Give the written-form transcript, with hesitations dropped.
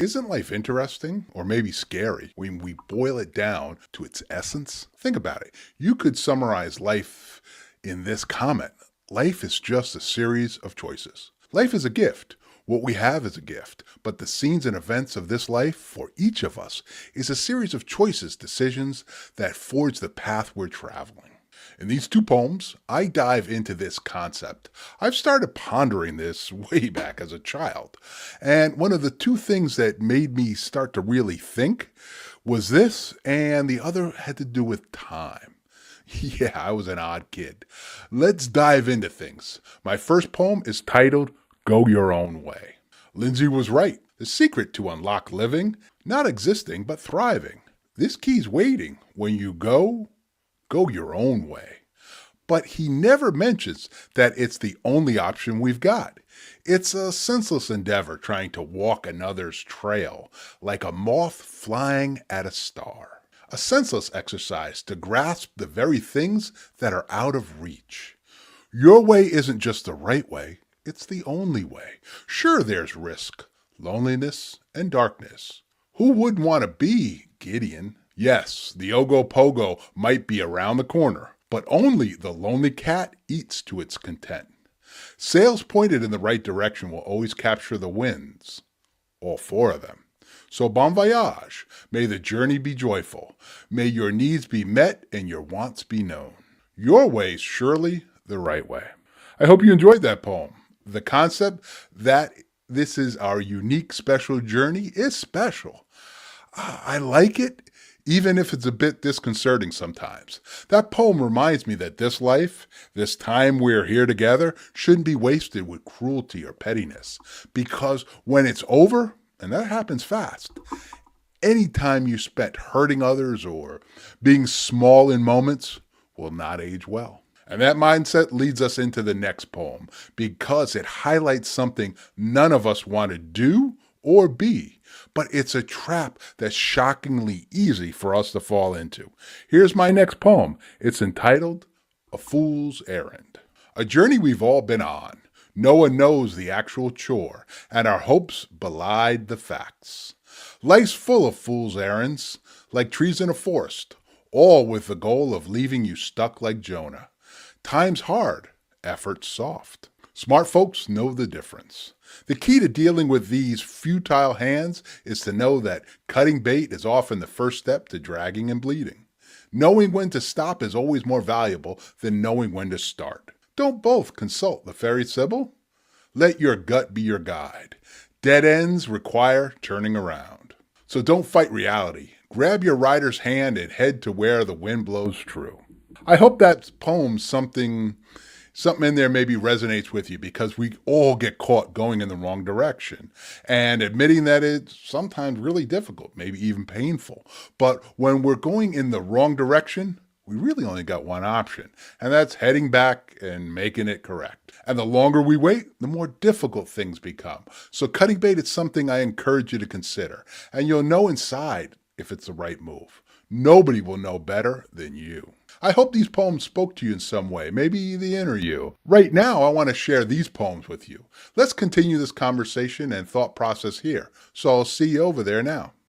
Isn't life interesting or maybe scary when we boil it down to its essence? Think about it. You could summarize life in this comment. Life is just a series of choices. Life is a gift. What we have is a gift, but the scenes and events of this life for each of us is a series of choices, decisions that forge the path we're traveling. In these two poems, I dive into this concept. I've started pondering this way back as a child. And one of the two things that made me start to really think was this, and the other had to do with time. Yeah, I was an odd kid. Let's dive into things. My first poem is titled Go Your Own Way. Lindsay was right. The secret to unlock living, not existing, but thriving. This key's waiting. When you go your own way. But he never mentions that it's the only option we've got. It's a senseless endeavor trying to walk another's trail, like a moth flying at a star. A senseless exercise to grasp the very things that are out of reach. Your way isn't just the right way, it's the only way. Sure, there's risk, loneliness, and darkness. Who wouldn't want to be Gideon? Yes, the Ogopogo might be around the corner, but only the lonely cat eats to its content. Sails pointed in the right direction will always capture the winds, all four of them. So bon voyage, may the journey be joyful, may your needs be met and your wants be known. Your way's surely the right way. I hope you enjoyed that poem. The concept that this is our unique special journey is special. I like it, even if it's a bit disconcerting sometimes. That poem reminds me that this life, this time we're here together, shouldn't be wasted with cruelty or pettiness. Because when it's over, and that happens fast, any time you spent hurting others or being small in moments will not age well. And that mindset leads us into the next poem because it highlights something none of us want to do or be, but it's a trap that's shockingly easy for us to fall into. Here's my next poem. It's entitled A Fool's Errand. A journey we've all been on. No one knows the actual chore, and our hopes belied the facts. Life's full of fool's errands, like trees in a forest, all with the goal of leaving you stuck like Jonah. Time's hard, effort's soft. Smart folks know the difference. The key to dealing with these futile hands is to know that cutting bait is often the first step to dragging and bleeding. Knowing when to stop is always more valuable than knowing when to start. Don't both consult the fairy sibyl? Let your gut be your guide. Dead ends require turning around. So don't fight reality. Grab your rider's hand and head to where the wind blows true. I hope that poem's something in there maybe resonates with you because we all get caught going in the wrong direction. And admitting that it's sometimes really difficult, maybe even painful. But when we're going in the wrong direction, we really only got one option, and that's heading back and making it correct. And the longer we wait, the more difficult things become. So cutting bait is something I encourage you to consider, and you'll know inside if it's the right move. Nobody will know better than you. I hope these poems spoke to you in some way, maybe the inner you. Right now, I want to share these poems with you. Let's continue this conversation and thought process here. So I'll see you over there now.